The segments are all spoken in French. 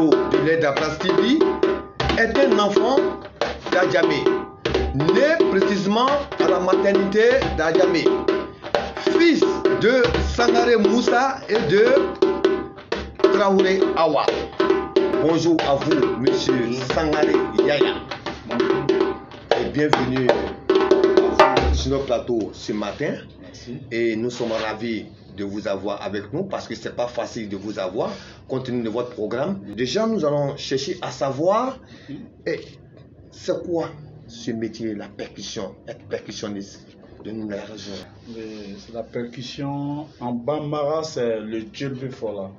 plateau de l'aide d'Abras TV est un enfant d'Adjamé, né précisément à la maternité d'Adjamé, fils de Sangaré Moussa et de Traoré Awa. Bonjour à vous, monsieur Sangaré Yaya, et bienvenue sur notre plateau ce matin. Merci. Et nous sommes ravis de vous avoir avec nous parce que c'est pas facile de vous avoir compte tenu de votre programme. Déjà, nous allons chercher à savoir c'est quoi ce métier, la percussion, être percussionniste de nous la région. C'est la percussion. En Bambara, c'est le djembé fola.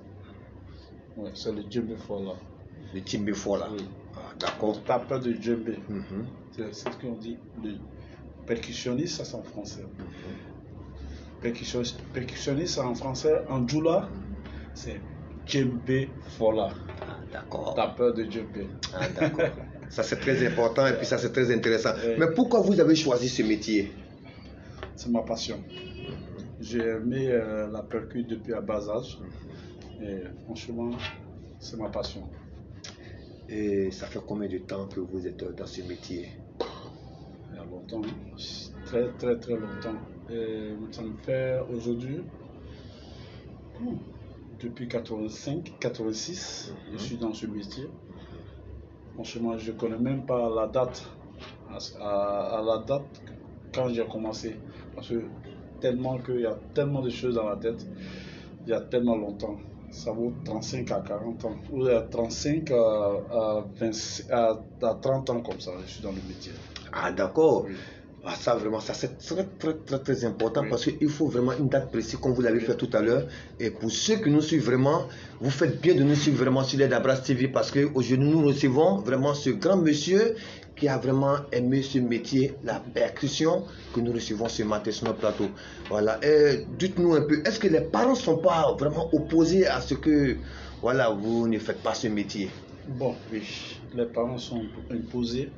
Oui, c'est le djembé fola. Le djembé fola. Oui. Ah, d'accord. Tapeur de djembé. C'est ce qu'on dit. Le percussionniste, ça c'est en français. Percussionniste en français, en djoula, c'est djembé fola. Ah, d'accord. Tapeur de djembé. Ah, d'accord. Ça c'est très important et puis ça c'est très intéressant. Mais pourquoi vous avez choisi ce métier? C'est ma passion. J'ai aimé la percu depuis à bas âge. Et franchement, c'est ma passion. Et ça fait combien de temps que vous êtes dans ce métier? Il y a longtemps, très très très longtemps. Et ça me fait aujourd'hui, depuis 85, 86, je suis dans ce métier. Franchement, je ne connais même pas la date, à la date quand j'ai commencé. Parce que tellement qu'il y a tellement de choses dans la tête, il y a tellement longtemps. Ça vaut 35 à 40 ans, ou 35 à 30 ans comme ça, je suis dans le métier. Ah d'accord. Oui. Ah, ça vraiment, ça c'est très très très très important, Oui. parce qu'il faut vraiment une date précise comme vous l'avez fait tout à l'heure. Et pour ceux qui nous suivent vraiment, vous faites bien de nous suivre vraiment sur l'aide d'Abras TV, parce qu'aujourd'hui nous recevons vraiment ce grand monsieur qui a vraiment aimé ce métier, la percussion, que nous recevons ce matin sur notre plateau. Voilà. Et dites-nous un peu, est-ce que les parents ne sont pas vraiment opposés à ce que voilà, vous ne faites pas ce métier? Bon, oui, les parents sont imposés.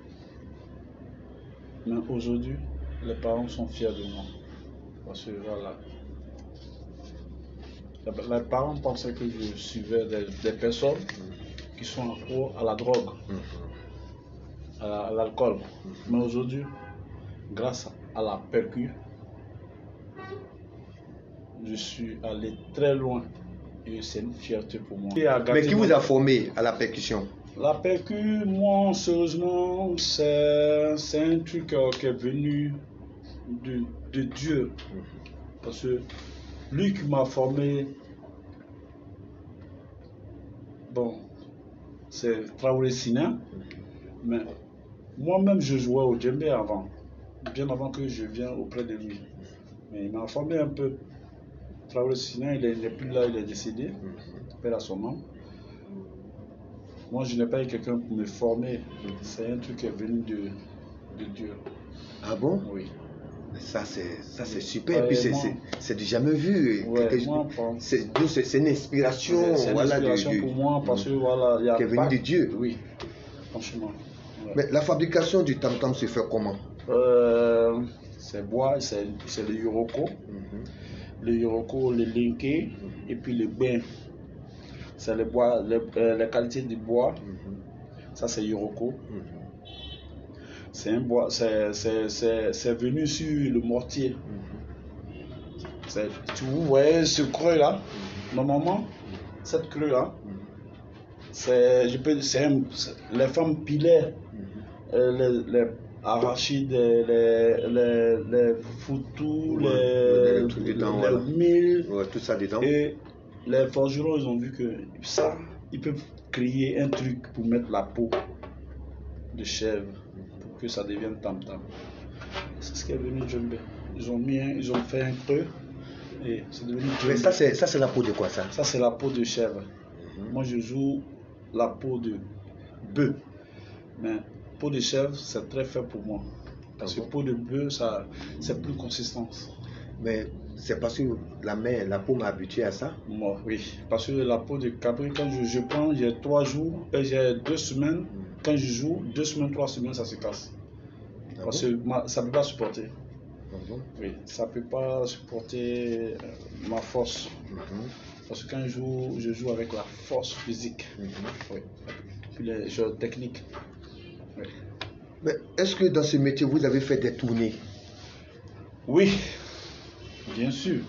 Mais aujourd'hui, les parents sont fiers de moi. Parce que voilà. Les parents pensaient que je suivais des personnes qui sont accro à la drogue, à l'alcool. Mais aujourd'hui, grâce à la percu, je suis allé très loin. Et c'est une fierté pour moi. Mais qui vous a formé à la percussion? La percu, moi, sérieusement, c'est un truc qui est venu de Dieu. Parce que lui qui m'a formé, bon, c'est Traoré Sina. Mais moi-même, je jouais au djembé avant, bien avant que je vienne auprès de lui. Mais il m'a formé un peu. Traoré Sina, il n'est plus là, il est décédé, père à son nom. Moi, je n'ai pas eu quelqu'un pour me former. C'est un truc qui est venu de Dieu. Ah bon? Oui. Ça c'est super. Et puis c'est du jamais vu. Ouais, c'est une inspiration. C'est une voilà, inspiration pour moi parce que voilà, il y a qui est venu de Dieu. Oui, franchement. Ouais. Mais la fabrication du tam-tam se fait comment? C'est bois, c'est le yoroko. Le yoroko, le linké et puis le bain. C'est le bois, les qualités du bois. Ça c'est yoroko. C'est un bois, c'est venu sur le mortier. Tu voyez ce creux là, normalement, cette creux là, les femmes pilaient les arachides, les foutous, les milles, tout ça dedans. Et les forgerons, ils ont vu que ça, ils peuvent créer un truc pour mettre la peau de chèvre pour que ça devienne tam-tam. C'est ce qui est venu djembé. Ils ont fait un creux et c'est devenu djembé. Mais ça c'est la peau de quoi ça? Ça c'est la peau de chèvre. Moi je joue la peau de bœuf. Mais peau de chèvre c'est très fait pour moi. Parce que peau de bœuf c'est plus consistance. Mais c'est parce que la peau m'a habitué à ça? Moi, oui. Parce que la peau de cabri, quand je prends, j'ai 3 jours, j'ai 2 semaines. Quand je joue, 2 semaines, 3 semaines, ça se casse. Parce que ça ne peut pas supporter. Oui, ça ne peut pas supporter ma force. Parce que quand je joue avec la force physique. Oui. Puis les jeux techniques. Oui. Mais est-ce que dans ce métier, vous avez fait des tournées? Oui, bien sûr.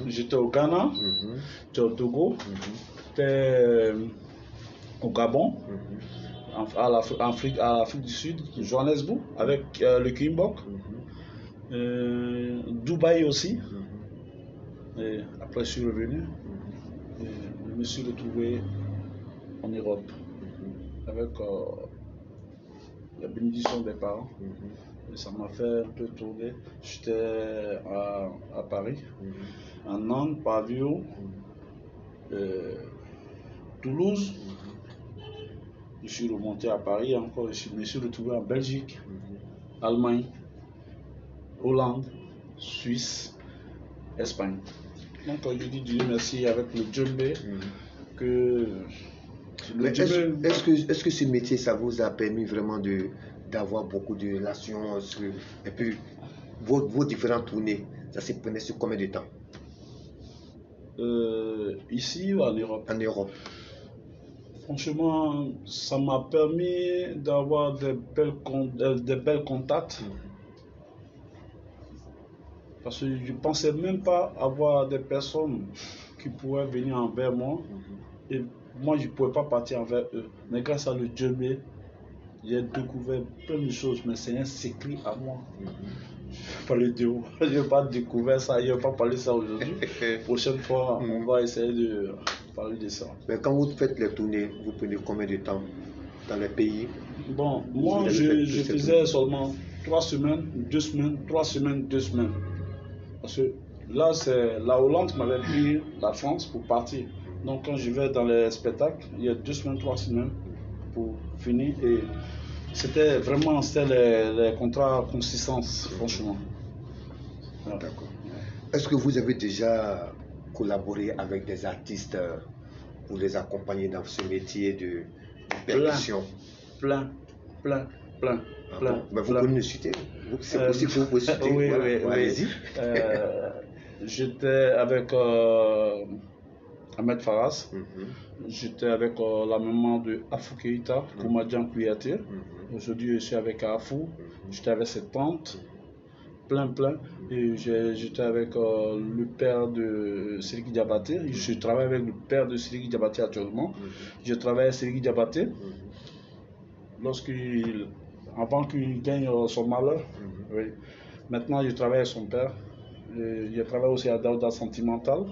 J'étais au Ghana, j'étais au Togo, j'étais au Gabon, à l'Afrique du Sud, Johannesburg, avec le Kimbok, Dubaï aussi. Et après, je suis revenu et je me suis retrouvé en Europe avec la bénédiction des parents. Et ça m'a fait un peu tourner. J'étais à Paris, à Nantes, Pavillon, Toulouse. Je suis remonté à Paris encore. Je me suis retrouvé en Belgique, Allemagne, Hollande, Suisse, Espagne. Donc je dis Dieu merci avec le djembé que... Est-ce que ce métier, ça vous a permis vraiment d'avoir beaucoup de relations et puis vos différentes tournées, ça se prenait sur combien de temps? Ici ou en Europe? En Europe. Franchement, ça m'a permis d'avoir de belles contacts. Parce que je ne pensais même pas avoir des personnes qui pourraient venir envers moi. Et moi, je ne pouvais pas partir envers eux. Mais grâce à le djembé, j'ai découvert plein de choses. Mais c'est un secret à moi. Je n'ai pas découvert ça. Je ne vais pas parler de ça aujourd'hui. Prochaine fois, on va essayer de parler de ça. Mais quand vous faites les tournées, vous prenez combien de temps dans les pays? Bon, moi, je faisais seulement 3 semaines, 2 semaines, 3 semaines, 2 semaines. Parce que là, c'est la Hollande qui m'avait pris la France pour partir. Donc, quand je vais dans les spectacles, il y a 2 semaines, 3 semaines pour finir. Et c'était vraiment les contrats à consistance, franchement. Voilà. D'accord. Est-ce que vous avez déjà collaboré avec des artistes pour les accompagner dans ce métier de percussion? Plein. Mais vous pouvez nous citer? C'est possible que vous pouvez citer? Oui, voilà. oui. Allez-y. J'étais avec Ahmed Faras. J'étais avec la maman de Afou Keïta, Koumadjan Kouyaté. Aujourd'hui, je suis avec Afou. J'étais avec cette tante. Plein. Et j'étais avec le père de Sidiki Diabaté. Je travaille avec le père de Sidiki Diabaté actuellement. Je travaille avec Sidiki Diabaté. Avant qu'il gagne son malheur. Oui. Maintenant, je travaille avec son père. Je travaille aussi à Daouda Sentimental.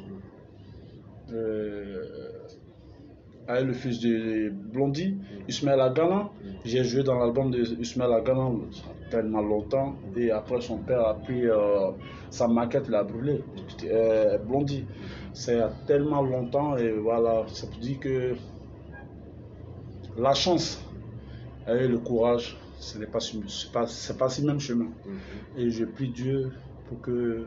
Avec le fils de Blondie, Ismaël Agana. J'ai joué dans l'album de Ismaël Agana tellement longtemps. Et après, son père a pris sa maquette, il a brûlé. Blondie. C'est tellement longtemps. Et voilà, ça vous dit que la chance et le courage, ce n'est pas si même chemin. Et je prie Dieu pour que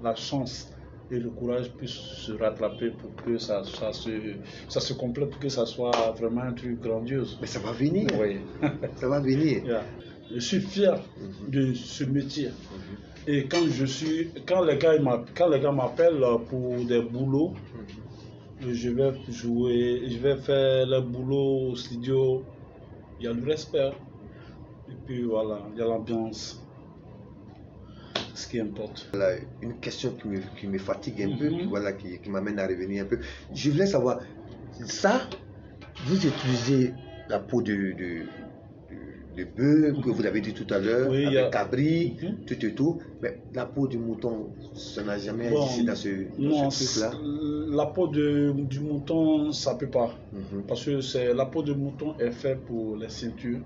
la chance et le courage puissent se rattraper pour que ça se complète, pour que ça soit vraiment un truc grandiose. Mais ça va venir. Oui. Ça va venir. Yeah. Je suis fier de ce métier. Et quand les gars m'appellent pour des boulots, je vais jouer, je vais faire le boulot au studio. Il y a le respect. Et puis voilà, il y a l'ambiance. Ce qui importe. Voilà, une question qui me fatigue un peu, voilà, qui m'amène à revenir un peu. Je voulais savoir, ça, vous utilisez la peau de bœuf, que vous l'avez dit tout à l'heure, oui, avec cabri, tout, mais la peau du mouton, ça n'a jamais existé dans ce truc-là? La peau du mouton, ça ne peut pas. Parce que la peau de mouton est faite pour les ceintures.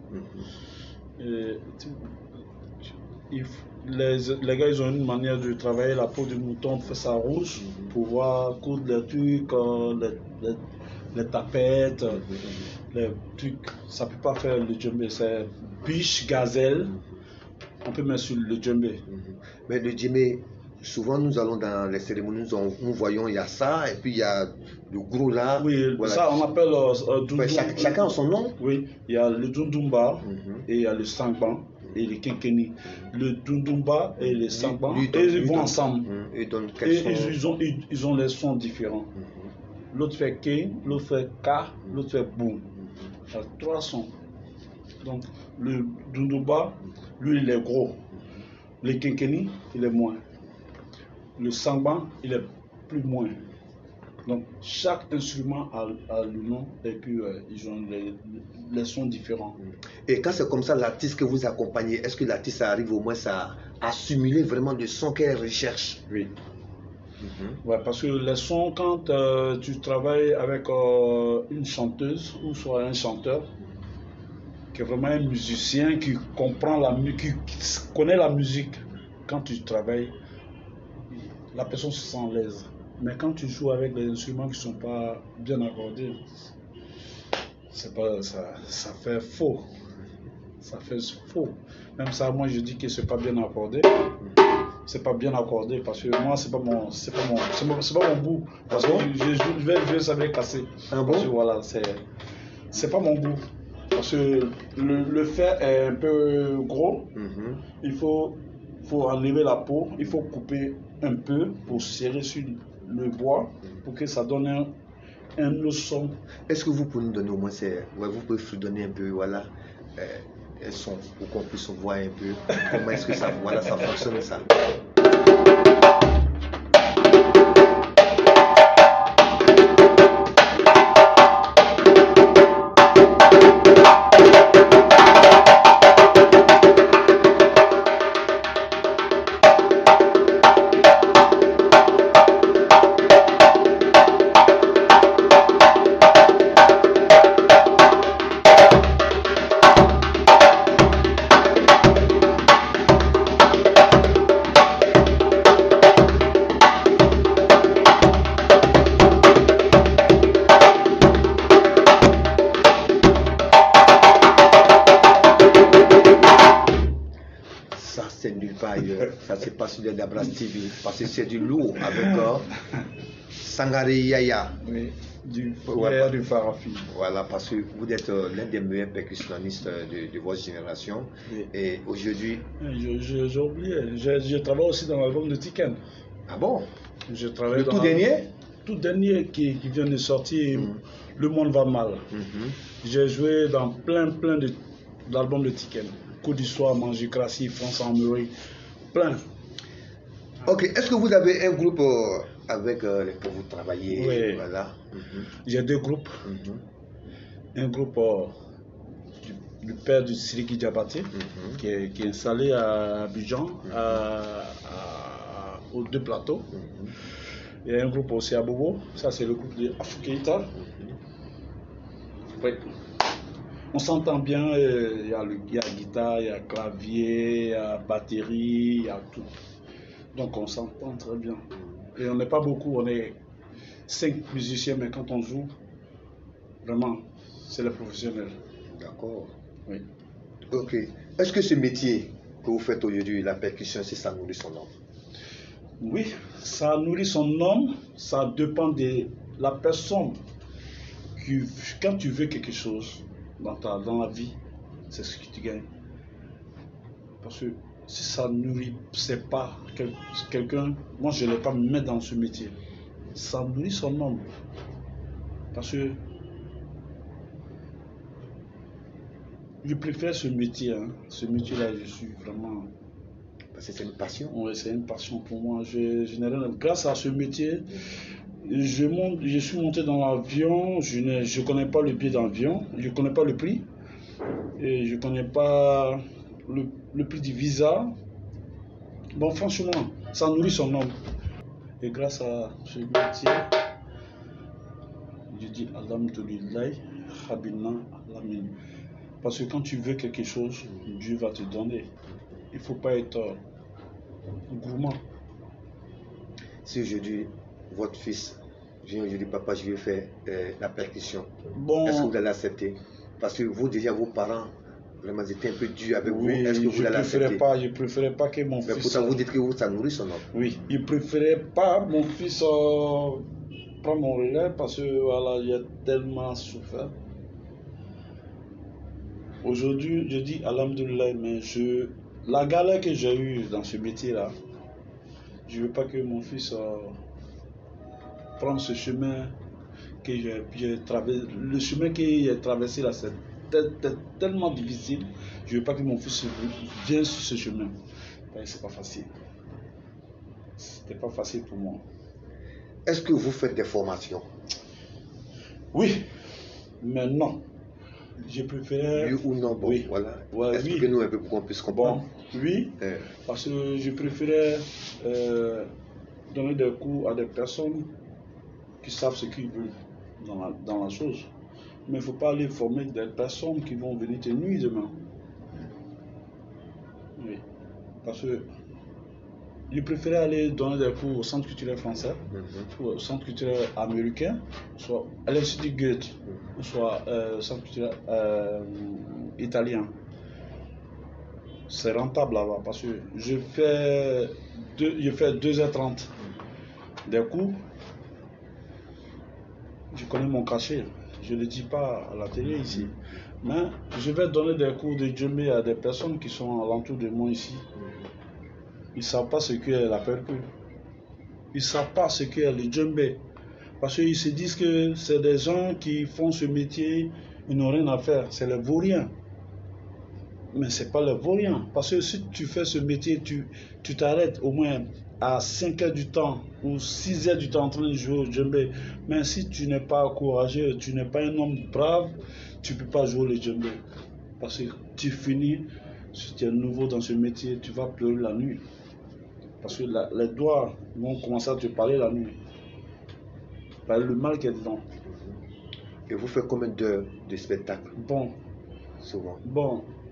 Les gars, ils ont une manière de travailler la peau de mouton, on fait ça rouge pour pouvoir coudre les trucs, les tapettes, les trucs. Ça ne peut pas faire le djembé, c'est biche, gazelle, on peut mettre sur le djembé. Mais le djembé, souvent nous allons dans les cérémonies, nous voyons, il y a ça, et puis il y a le gros là. Oui, voilà. Ça on appelle chacun a son nom. Oui, il y a le dundumba et il y a le sangban et le kinkeni. Le dundumba et le sangban, ils vont ensemble. Ils ont les sons différents. l'autre fait King, l'autre fait K, l'autre fait Boom. Il y a 3 sons. Donc le Dunduba, lui il est gros. Le Kenkeni, il est moins. Le Sangban, il est plus moins. Donc chaque instrument a le nom et puis ils ont les sons différents. Et quand c'est comme ça, l'artiste que vous accompagnez, est-ce que l'artiste arrive au moins à assimiler vraiment le son qu'elle recherche? Oui. Ouais, parce que les sons, quand tu travailles avec une chanteuse ou soit un chanteur, qui est vraiment un musicien qui comprend la musique, qui connaît la musique, quand tu travailles, la personne se sent à l'aise. Mais quand tu joues avec des instruments qui ne sont pas bien accordés, c'est pas, ça fait faux. Ça fait faux. Même ça, moi je dis que c'est pas bien accordé. C'est pas bien accordé parce que moi c'est pas mon goût. Parce que je vais savoir casser. Parce que voilà, c'est pas mon goût. Parce que le fer est un peu gros. Il faut enlever la peau, il faut couper un peu pour serrer sur le bois pour que ça donne un autre son. Est-ce que vous pouvez nous donner au moins vous pouvez nous donner un peu un son pour qu'on puisse voir un peu comment est-ce que ça fonctionne ça? Ça se passe sur Dabras TV parce que c'est du lourd avec Sangare Yaya. Oui, du Farafi. Voilà, parce que vous êtes l'un des meilleurs percussionnistes de votre génération. Oui. Et aujourd'hui. J'ai oublié, je travaille aussi dans l'album de Tiken. Ah bon? Je travaille le tout dernier? Tout dernier qui vient de sortir, Le Monde Va Mal. J'ai joué dans plein d'albums de Tiken. Coup du soir, Manger Crassi, France en Murray, plein. Ok, est-ce que vous avez un groupe avec lequel vous travaillez? Oui. Voilà. J'ai 2 groupes. Un groupe du père du Siliki Diabaté, qui est installé à Abidjan, aux 2 plateaux. Et un groupe aussi à Bobo, ça c'est le groupe de Afukeita. Oui. On s'entend bien, il y a guitare, il y a clavier, il y a batterie, il y a tout. Donc on s'entend très bien. Et on n'est pas beaucoup, on est 5 musiciens, mais quand on joue, vraiment, c'est les professionnels. D'accord. Oui. Ok. Est-ce que ce métier que vous faites aujourd'hui, la percussion, ça nourrit son homme? Oui, ça nourrit son homme, ça dépend de la personne. Quand tu veux quelque chose dans la vie, c'est ce que tu gagnes. Parce que si ça nourrit, c'est pas quelqu'un, moi je ne vais pas me mettre dans ce métier. Ça nourrit son homme. Parce que je préfère ce métier, ce métier-là, je suis vraiment. Parce que c'est une passion. Oui, c'est une passion pour moi. Grâce à ce métier, je suis monté dans l'avion, je ne connais pas le billet d'avion, je ne connais pas le prix, et je ne connais pas le prix du visa. Bon, franchement, ça nourrit son homme. Et grâce à ce métier, je dis Alhamdulillah, Khabina Alamin. Parce que quand tu veux quelque chose, Dieu va te donner. Il ne faut pas être gourmand. Si aujourd'hui, votre fils vient aujourd'hui, papa, je vais faire la percussion, est-ce que vous allez accepter? Parce que vous, déjà, vos parents, vraiment, étaient un peu durs avec vous. Est-ce que vous allez accepter? Je ne préférais pas que mon fils... Mais pourtant, vous dites que ça nourrit son homme. Oui, je ne préférais pas mon fils prendre mon relais parce que voilà, il a tellement souffert. Aujourd'hui, je dis Alhamdulillah, mais la galère que j'ai eue dans ce métier-là, je ne veux pas que mon fils prenne ce chemin que j'ai traversé, le chemin que j'ai traversé là, c'est tellement difficile. Je ne veux pas que mon fils vienne sur ce chemin. C'est pas facile. C'était pas facile pour moi. Est-ce que vous faites des formations? Oui, mais non. Je préfère. Oui ou non? Bon, oui. Voilà. Ouais, Expliquez-nous un peu pour qu'on puisse comprendre. Bon, oui, parce que je préférais donner des cours à des personnes qui savent ce qu'ils veulent dans la chose. Mais il ne faut pas aller former des personnes qui vont venir te nuire demain. Oui, parce que je préférais aller donner des cours au centre culturel français, au centre culturel américain, soit à l'Institut Goethe, soit au centre culturel italien. C'est rentable là-bas parce que je fais 2h30 des cours. Je connais mon cachet, je ne le dis pas à la télé ici. Mais je vais donner des cours de djembé à des personnes qui sont alentour de moi ici. Ils ne savent pas ce qu'est la percue. Ils ne savent pas ce qu'est le djembé. Parce qu'ils se disent que c'est des gens qui font ce métier, ils n'ont rien à faire. C'est les vauriens. Mais ce n'est pas les vauriens. Parce que si tu fais ce métier, tu t'arrêtes au moins à 5 heures du temps ou 6 heures du temps en train de jouer au djembé. Mais si tu n'es pas courageux, tu n'es pas un homme brave, tu ne peux pas jouer le djembé. Parce que tu finis, si tu es nouveau dans ce métier, tu vas pleurer la nuit. Parce que les doigts vont commencer à te parler la nuit. Par le mal qu'il y a dedans. Et vous faites combien d'heures de spectacle?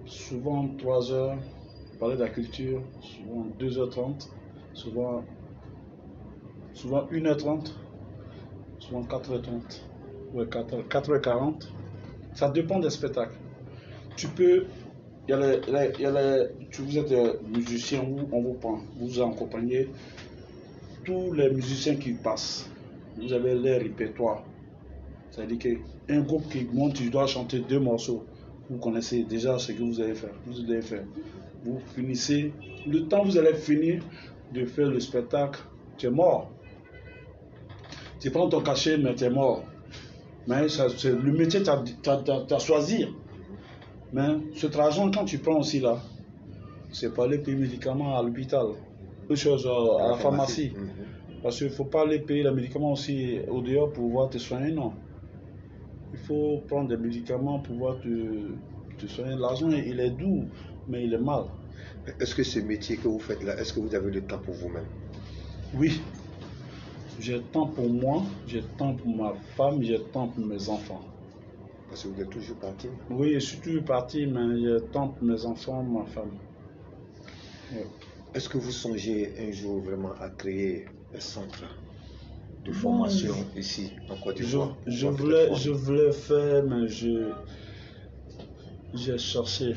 Souvent 3 heures, parler de la culture, souvent 2h30, souvent 1h30, souvent 4h30, ouais, 4h40. Ça dépend des spectacles. Tu peux, vous êtes musicien, on vous prend, vous accompagnez tous les musiciens qui passent. Vous avez les répertoires. C'est-à-dire qu'un groupe qui monte, tu dois chanter 2 morceaux. Vous connaissez déjà ce que vous allez faire. Vous finissez. Le temps que vous allez finir de faire le spectacle, tu es mort. Tu prends ton cachet, mais tu es mort. Mais le métier, tu as choisi. Mais cet argent, quand tu prends aussi là, c'est pas aller payer les médicaments à l'hôpital. Autre chose à la pharmacie. Parce qu'il ne faut pas aller payer les médicaments aussi au dehors pour pouvoir te soigner, non. Il faut prendre des médicaments pour pouvoir te soigner. L'argent, il est doux, mais il est mal. Est-ce que ce métier que vous faites là, est-ce que vous avez le temps pour vous-même? Oui. J'ai le temps pour moi, j'ai le temps pour ma femme, j'ai le temps pour mes enfants. Parce que vous êtes toujours parti? Oui, je suis toujours parti, mais j'ai le temps pour mes enfants, ma femme. Oui. Est-ce que vous songez un jour vraiment à créer un centre de formation ici en Côte d'Ivoire? Je voulais faire, mais j'ai cherché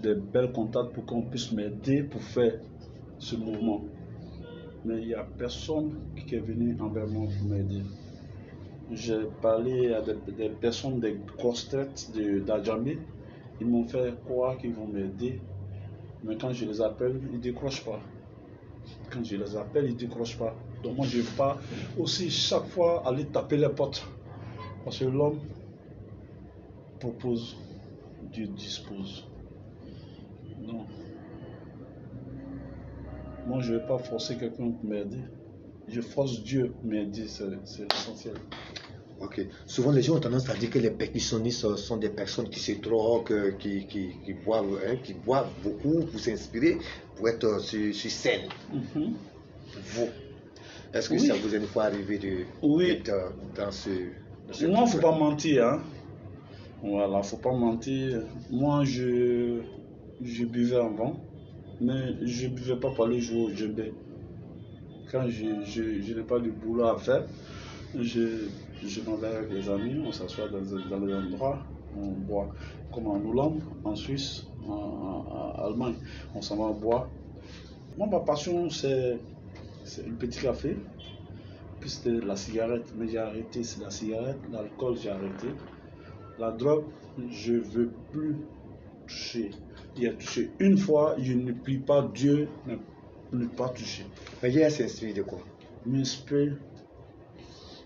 des belles contacts pour qu'on puisse m'aider pour faire ce mouvement. Mais il n'y a personne qui est venu envers moi pour m'aider. J'ai parlé à des personnes, des grosses têtes d'Adjamé. Ils m'ont fait croire qu'ils vont m'aider. Mais quand je les appelle, ils ne décrochent pas. Quand je les appelle, ils ne décrochent pas. Donc moi, je ne veux pas aussi chaque fois aller taper les portes. Parce que l'homme propose, Dieu dispose. Non. Moi, je ne vais pas forcer quelqu'un pour m'aider. Je force Dieu pour m'aider, c'est l'essentiel. Ok. Souvent, les gens ont tendance à dire que les percussionnistes sont des personnes qui se droguent, qui boivent beaucoup pour s'inspirer, pour être sur scène. Vous, est-ce que ça vous est une fois arrivé d'être dans ce non, il ne faut pas mentir. Hein. Voilà, il ne faut pas mentir. Moi, je buvais avant, mais je ne buvais pas pour aller jouer au djembé. Quand je n'ai pas de boulot à faire, je m'en vais avec les amis, on s'assoit dans les endroits, on boit, comme en Hollande, en Suisse, en Allemagne, on s'en va boire. Moi, ma passion, c'est le petit café, puis c'était la cigarette, mais j'ai arrêté, c'est la cigarette, l'alcool, j'ai arrêté. La drogue, je ne veux plus toucher. Il a touché une fois, je ne prie pas Dieu de ne pas toucher. Mais il s'inspire de quoi? M'inspire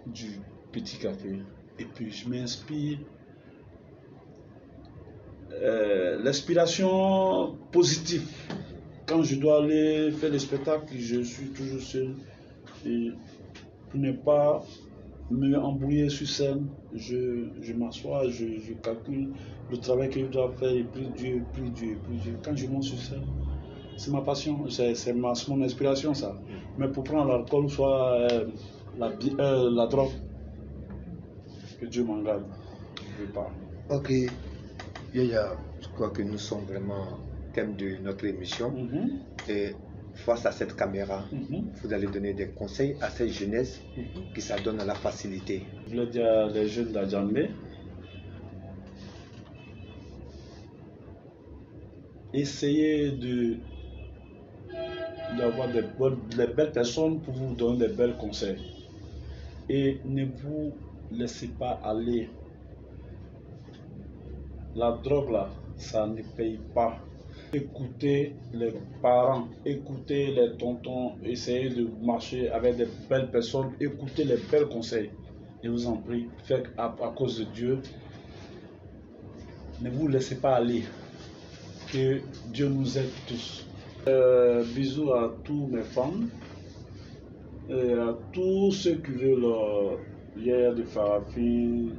du petit café. Et puis je m'inspire. L'inspiration positive. Quand je dois aller faire le spectacle, je suis toujours seul. Et pour ne pas me embrouiller sur scène, je m'assois, je calcule le travail que je dois faire et prie Dieu. Quand je monte sur scène, c'est ma passion, c'est mon inspiration ça. Mais pour prendre l'alcool, soit la drogue, que Dieu m'en garde, je ne veux pas. Ok, Yaya, je crois que nous sommes vraiment thème de notre émission. Et face à cette caméra, vous allez donner des conseils à cette jeunesse qui s'adonne à la facilité. Je voulais dire à les jeunes d'Adjamé, essayez d'avoir des belles personnes pour vous donner des belles conseils. Et ne vous laissez pas aller. La drogue là, ça ne paye pas. Écoutez les parents, écoutez les tontons, essayez de marcher avec des belles personnes, écoutez les belles conseils. Je vous en prie, faites à cause de Dieu. Ne vous laissez pas aller. Que Dieu nous aide tous. Bisous à tous mes fans et à tous ceux qui veulent Yaya de Farafine,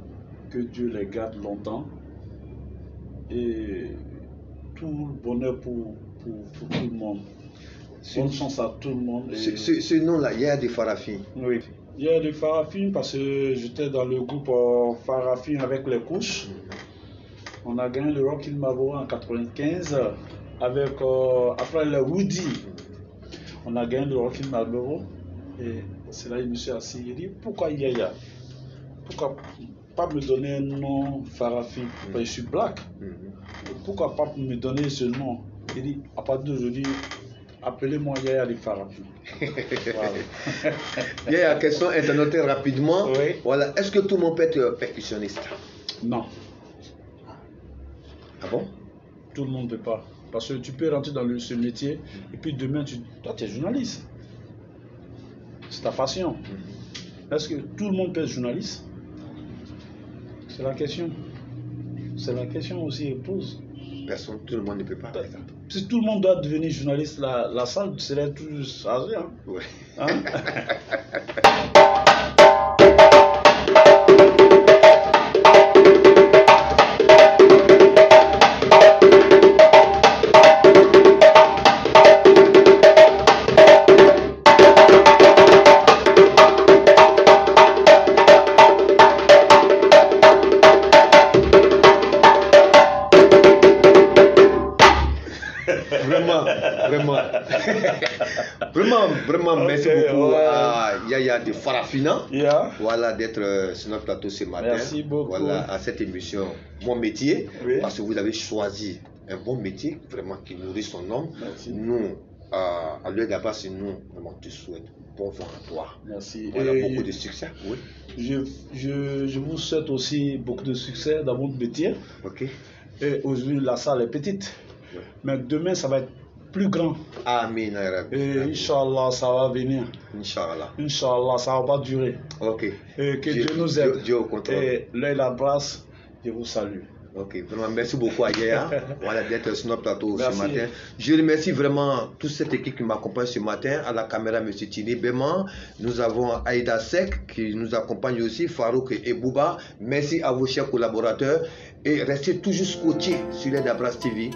que Dieu les garde longtemps. Et tout le bonheur pour tout le monde. Bonne chance à tout le monde. Ce nom-là, Yaya de Farafine. Oui. Yaya de Farafine parce que j'étais dans le groupe Farafine avec les couches. On a gagné le Rock in Marlboro en 95 avec après le Woody. On a gagné le Rock in Marlboro et c'est là que je me suis assis. Il dit pourquoi Yaya? Pourquoi pas me donner un nom Farafine? Je suis black. Pourquoi pas me donner ce nom? Il dit à partir d'aujourd'hui, appelez-moi Yaya de Farafine. Voilà. Yaya, question internaute rapidement. Oui. Voilà. Est-ce que tout le monde peut être percussionniste? Non. Ah bon? Tout le monde ne peut pas. Parce que tu peux rentrer dans ce métier et puis demain, toi tu es journaliste. C'est ta passion. Est-ce que tout le monde peut être journaliste? C'est la question. C'est la question aussi elle pose. Personne, tout le monde ne peut pas. Si tout le monde doit devenir journaliste, la salle serait tout chargée. Hein? Ouais. Hein? Vraiment, merci beaucoup à Yaya de Farafina. Voilà, d'être sur notre plateau ce matin. Merci beaucoup. Voilà, à cette émission Mon métier, oui. Parce que vous avez choisi un bon métier, vraiment qui nourrit son homme. Merci. Nous, à l'heure d'Abbas, nous, vraiment, te souhaite bon vent à toi. Merci. Voilà, beaucoup de succès. Oui. Je vous souhaite aussi beaucoup de succès dans votre métier. Ok. Et aujourd'hui, la salle est petite. Oui. Mais demain, ça va être plus grand. Amen. Et Inch'Allah, ça va venir. Inch'Allah. Inch'Allah, ça va pas durer. Ok. Et que Dieu nous aide. Dieu au contrôle. Et l'œil l'embrasse, je vous salue. Ok, vraiment merci beaucoup à Yaya voilà, d'être sur notre plateau merci. Ce matin. Je remercie vraiment toute cette équipe qui m'accompagne ce matin. À la caméra, M. Tini Beman. Nous avons Aïda Sek qui nous accompagne aussi, Farouk et Bouba. Merci à vos chers collaborateurs et restez toujours scotchés sur les Dabras TV.